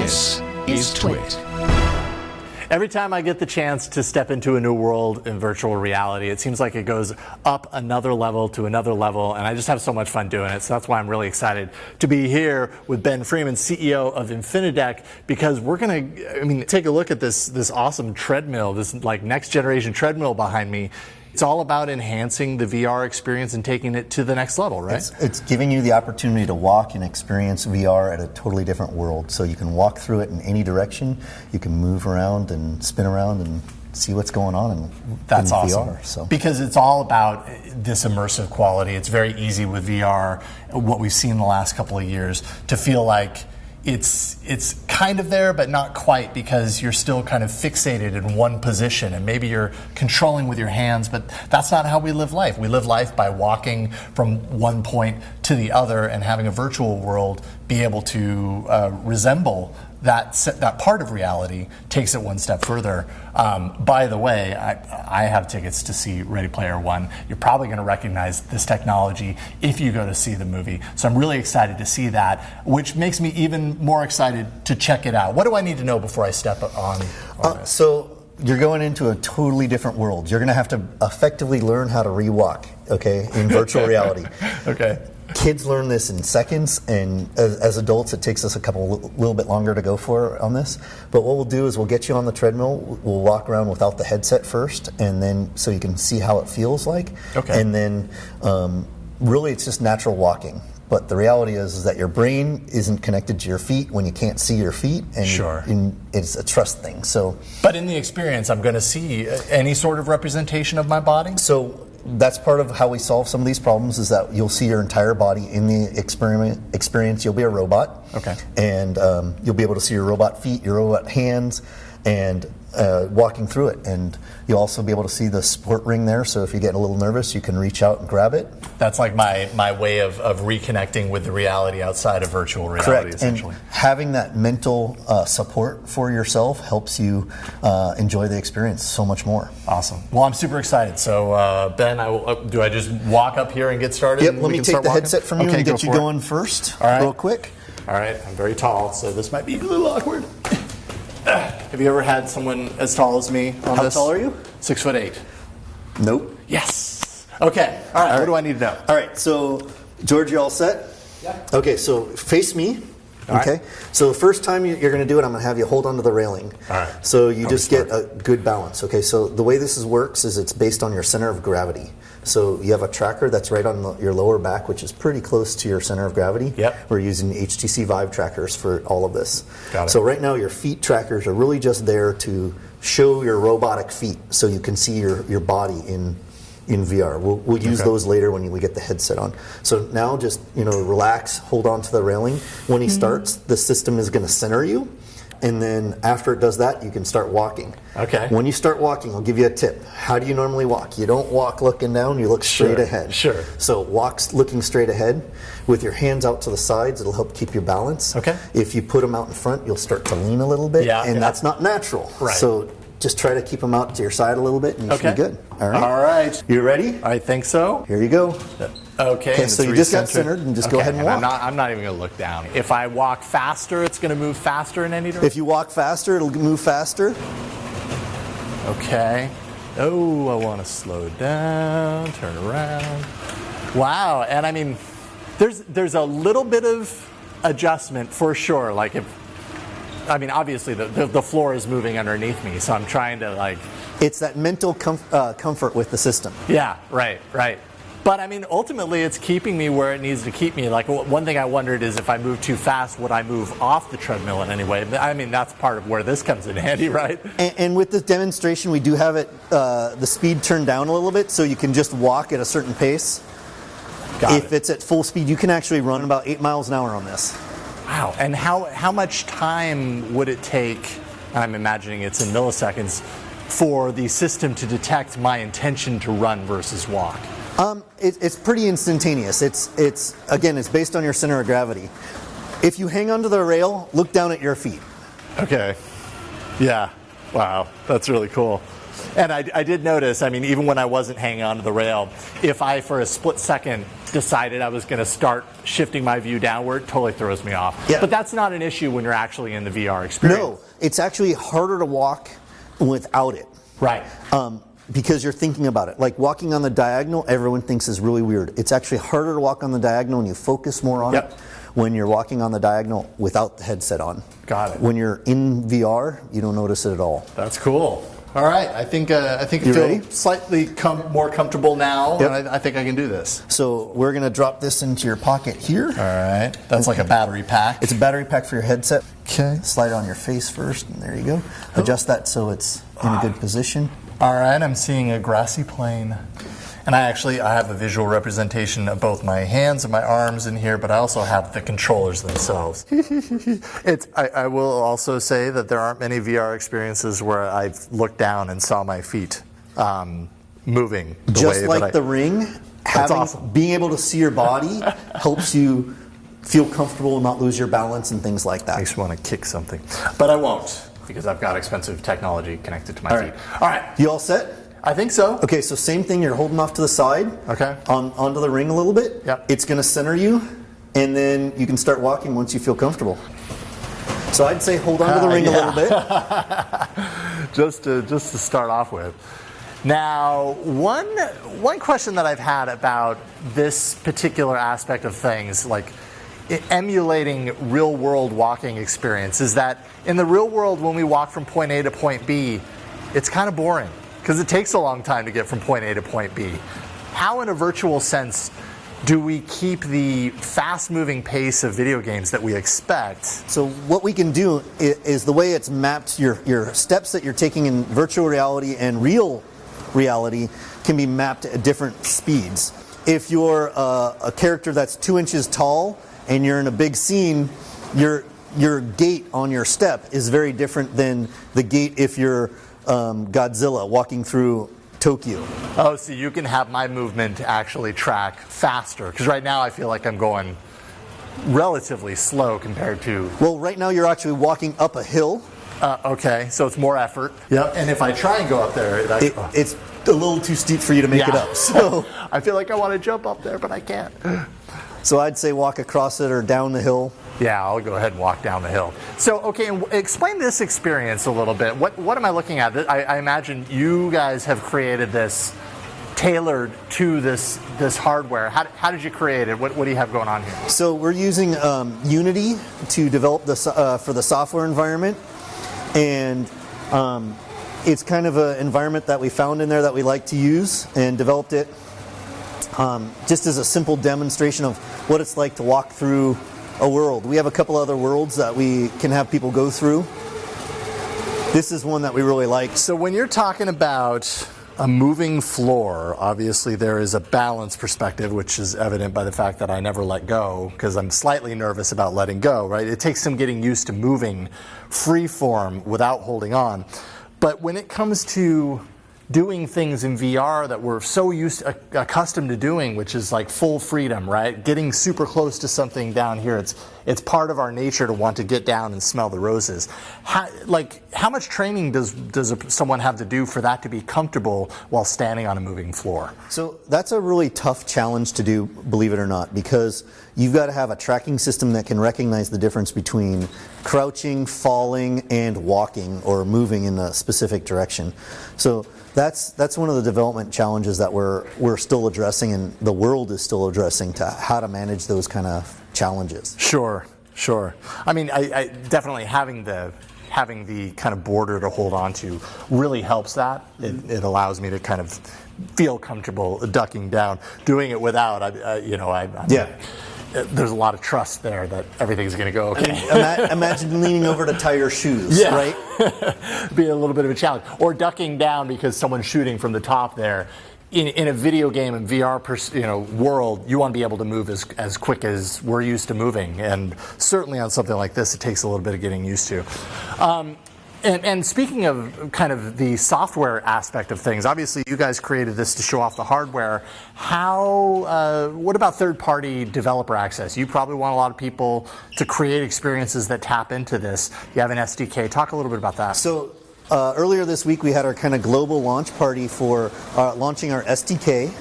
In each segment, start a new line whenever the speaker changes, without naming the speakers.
This is TWiT.
Every time I get the chance to step into a new world in virtual reality, it seems like it goes up another level to another level, and I just have so much fun doing it. So that's why I'm really excited to be here with Ben Freeman, CEO of Infinadeck, because we're going to, take a look at this awesome treadmill, this like next generation treadmill behind me. It's all about enhancing the VR experience and taking it to the next level, right?
It's giving you the opportunity to walk and experience VR at a totally different world. So you can walk through it in any direction. You can move around and spin around and see what's going on in
awesome.
VR. So.
Because it's all about this immersive quality. It's very easy with VR, what we've seen in the last couple of years, to feel like it's kind of there, but not quite, because you're still kind of fixated in one position, and maybe you're controlling with your hands, but that's not how we live life. We live life by walking from one point to the other, and having a virtual world be able to resemble that part of reality takes it one step further. By the way, I have tickets to see Ready Player One. You're probably going to recognize this technology if you go to see the movie. So I'm really excited to see that, which makes me even more excited to check it out. What do I need to know before I step on this?
So you're going into a totally different world. You're going to have to effectively learn how to rewalk, okay, in virtual reality.
Okay.
Kids learn this in seconds, and as adults, it takes us a little bit longer to go for on this. But what we'll do is we'll get you on the treadmill. We'll walk around without the headset first, and then so you can see how it feels like.
Okay.
And then really, it's just natural walking. But the reality is that your brain isn't connected to your feet when you can't see your feet, and,
sure.
It's a trust thing. So,
but in the experience, I'm going to see any sort of representation of my body.
So that's part of how we solve some of these problems, is that you'll see your entire body in the experience. You'll be a robot.
Okay.
And you'll be able to see your robot feet, your robot hands, and walking through it. And you'll also be able to see the support ring there, so if you get a little nervous, you can reach out and grab it.
That's like my way of reconnecting with the reality outside of virtual reality.
Correct.
Essentially.
And having that mental support for yourself helps you enjoy the experience so much more.
Awesome. Well, I'm super excited. So, Ben, do I just walk up here and get started?
Yep, let me take the headset from you and get you going first,
all right.
Real quick.
All right, I'm very tall, so this might be a little awkward. Have you ever had someone as tall as me on
How
this?
How tall are you?
6'8".
Nope.
Yes. Okay. All right. What do I need to know?
All right. So, George, you all set?
Yeah.
Okay. So face me.
All
okay.
Right.
So the first time you're going to do it, I'm going to have you hold onto the railing.
All right.
So you just get a good balance. Okay. So the way this works is it's based on your center of gravity. So you have a tracker that's right on your lower back, which is pretty close to your center of gravity.
Yep.
We're using HTC Vive trackers for all of this.
Got it.
So right now your feet trackers are really just there to show your robotic feet, so you can see your body in VR. We'll use those later when we get the headset on. So now just relax, hold on to the railing. When he starts, the system is going to center you, and then after it does that, you can start walking.
Okay.
When you start walking, I'll give you a tip. How do you normally walk? You don't walk looking down, you look straight ahead.
Sure.
So walk looking straight ahead with your hands out to the sides. It'll help keep your balance.
Okay.
If you put them out in front, you'll start to lean a little bit, and that's not natural.
Right.
So just try to keep them out to your side a little bit, and you should be good. All right.
All right.
You ready?
I think so.
Here you go.
Okay.
So you just got centered, and just go ahead and walk.
I'm not even going to look down. If I walk faster, it's going to move faster in any direction?
If you walk faster, it'll move faster.
Okay. Oh, I want to slow down, turn around. Wow. And there's a little bit of adjustment for sure. Like obviously the floor is moving underneath me, so I'm trying to
It's that mental comfort with the system.
Yeah, right. But ultimately it's keeping me where it needs to keep me. Like, one thing I wondered is if I move too fast, would I move off the treadmill in any way? That's part of where this comes in handy, right?
And with this demonstration, we do have it the speed turned down a little bit, so you can just walk at a certain pace. If it's at full speed, you can actually run about 8 miles an hour on this.
Wow. And how much time would it take, I'm imagining it's in milliseconds, for the system to detect my intention to run versus walk?
It's pretty instantaneous. It's based on your center of gravity. If you hang onto the rail, look down at your feet.
Okay. Yeah. Wow. That's really cool. And I did notice, I mean, even when I wasn't hanging onto the rail, if I, for a split second, decided I was going to start shifting my view downward, totally throws me off.
Yeah.
But that's not an issue when you're actually in the VR experience.
No, it's actually harder to walk without it.
Right.
Because you're thinking about it. Like walking on the diagonal, everyone thinks is really weird. It's actually harder to walk on the diagonal and you focus more on it when you're walking on the diagonal without the headset on.
Got it.
When you're in VR, you don't notice it at all.
That's cool. All right, I think I feel
ready?
slightly more comfortable now,
Yep.
and I think I can do this.
So we're going to drop this into your pocket here.
All right, that's like a battery pack.
It's a battery pack for your headset.
Okay.
Slide it on your face first, and there you go. Adjust that so it's in a good position.
All right, I'm seeing a grassy plain. And I have a visual representation of both my hands and my arms in here, but I also have the controllers themselves. I will also say that there aren't many VR experiences where I've looked down and saw my feet moving the
Just
way
like
that
the ring,
awesome.
being able to see your body helps you feel comfortable and not lose your balance and things like that.
Makes me want to kick something. But I won't, because I've got expensive technology connected to my feet. All right.
You all set?
I think so.
Okay, so same thing, you're holding off to the side.
Okay.
Onto the ring a little bit.
Yep.
It's going to center you, and then you can start walking once you feel comfortable. So I'd say hold on to the ring a little bit.
just to start off with. Now, one question that I've had about this particular aspect of things, like emulating real-world walking experience, is that in the real world, when we walk from point A to point B, it's kind of boring, because it takes a long time to get from point A to point B. How, in a virtual sense, do we keep the fast-moving pace of video games that we expect?
So what we can do is the way it's mapped, your steps that you're taking in virtual reality and real reality can be mapped at different speeds. If you're a character that's 2 inches tall and you're in a big scene, your gait on your step is very different than the gait if you're Godzilla walking through Tokyo.
Oh, so you can have my movement actually track faster, because right now I feel like I'm going relatively slow compared to...
Well, right now you're actually walking up a hill.
Okay, so it's more effort. Yep. And if I try and go up there,
it's a little too steep for you to make it up. So
I feel like I want to jump up there, but I can't.
So I'd say walk across it or down the hill.
Yeah, I'll go ahead and walk down the hill. So, okay, and explain this experience a little bit. What am I looking at? I imagine you guys have created this tailored to this hardware. How did you create it? What do you have going on here?
So we're using Unity to develop this for the software environment, and it's kind of an environment that we found in there that we like to use and developed it just as a simple demonstration of what it's like to walk through a world. We have a couple other worlds that we can have people go through. This is one that we really like.
So when you're talking about a moving floor, obviously there is a balance perspective, which is evident by the fact that I never let go, because I'm slightly nervous about letting go, right? It takes some getting used to moving free form without holding on. But when it comes to doing things in VR that we're so accustomed to doing, which is like full freedom, right? Getting super close to something down here. It's part of our nature to want to get down and smell the roses. How much training does someone have to do for that to be comfortable while standing on a moving floor?
So that's a really tough challenge to do, believe it or not, because you've got to have a tracking system that can recognize the difference between crouching, falling, and walking or moving in a specific direction. So that's one of the development challenges that we're still addressing, and the world is still addressing, to how to manage those kind of challenges.
Sure. I mean, I definitely having the kind of border to hold on to really helps that. It allows me to kind of feel comfortable ducking down. Doing it without, there's a lot of trust there that everything's going to go okay.
Imagine leaning over to tie your shoes, right?
Be a little bit of a challenge. Or ducking down because someone's shooting from the top there. In a video game and VR world, you want to be able to move as quick as we're used to moving. And certainly on something like this, it takes a little bit of getting used to. And speaking of kind of the software aspect of things, obviously you guys created this to show off the hardware. What about third-party developer access? You probably want a lot of people to create experiences that tap into this. You have an SDK. Talk a little bit about that.
So earlier this week we had our kind of global launch party for launching our SDK.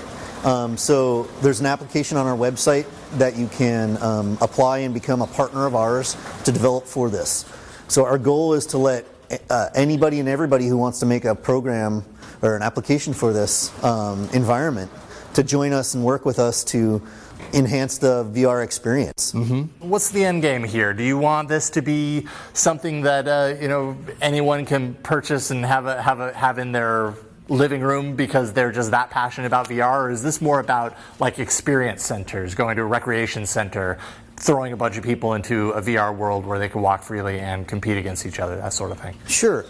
So there's an application on our website that you can apply and become a partner of ours to develop for this. So our goal is to let anybody and everybody who wants to make a program or an application for this environment to join us and work with us to enhance the VR experience.
Mm-hmm. What's the end game here? Do you want this to be something that anyone can purchase and have in their living room because they're just that passionate about VR, or is this more about like experience centers, going to a recreation center, throwing a bunch of people into a VR world where they can walk freely and compete against each other, that sort of thing?
Sure.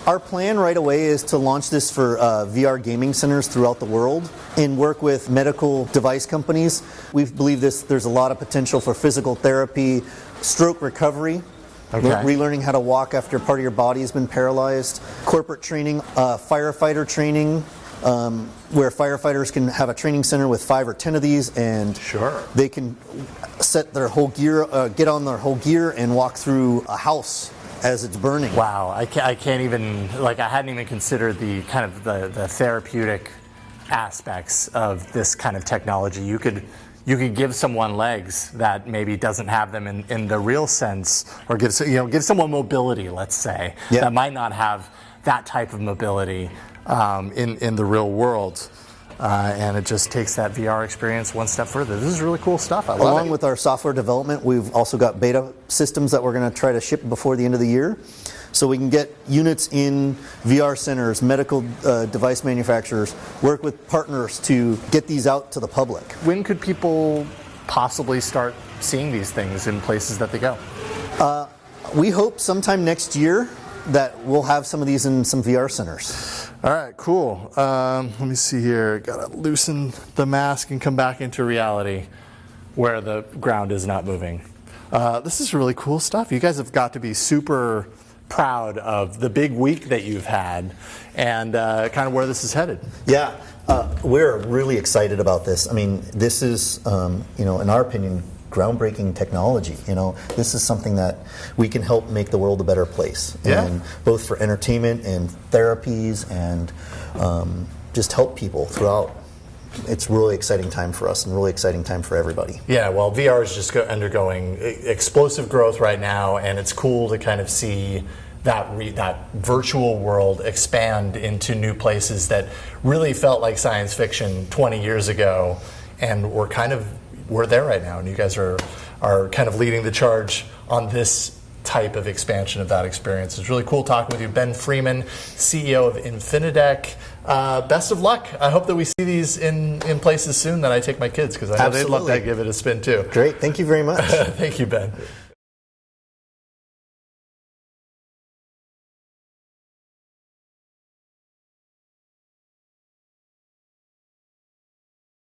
Our plan right away is to launch this for VR gaming centers throughout the world and work with medical device companies. We believe there's a lot of potential for physical therapy, stroke recovery, relearning how to walk after part of your body has been paralyzed, corporate training, firefighter training, where firefighters can have a training center with 5 or 10 of these, and they can set their whole gear, get on their whole gear and walk through a house as it's burning.
Wow, I can't even, I hadn't even considered the kind of the therapeutic aspects of this kind of technology. You could give someone legs that maybe doesn't have them in the real sense, or give someone mobility, let's say, that might not have that type of mobility in the real world. And it just takes that VR experience one step further. This is really cool stuff. I love it.
Along with our software development, we've also got beta systems that we're going to try to ship before the end of the year. So we can get units in VR centers, medical device manufacturers, work with partners to get these out to the public.
When could people possibly start seeing these things in places that they go?
We hope sometime next year that we'll have some of these in some VR centers.
All right, cool. Let me see here. Gotta loosen the mask and come back into reality where the ground is not moving. This is really cool stuff. You guys have got to be super proud of the big week that you've had and kind of where this is headed.
Yeah, we're really excited about this. I mean, this is, in our opinion, groundbreaking technology. This is something that we can help make the world a better place, and both for entertainment and therapies, and just help people throughout. It's a really exciting time for us and really exciting time for everybody.
Yeah, well, VR is just undergoing explosive growth right now, and it's cool to kind of see that virtual world expand into new places that really felt like science fiction 20 years ago, and we're there right now, and you guys are kind of leading the charge on this type of expansion of that experience. It's really cool talking with you. Ben Freeman, CEO of Infinadeck. Best of luck. I hope that we see these in places soon that I take my kids, because I know they'd love to give it a spin too.
Great. Thank you very much.
Thank you, Ben.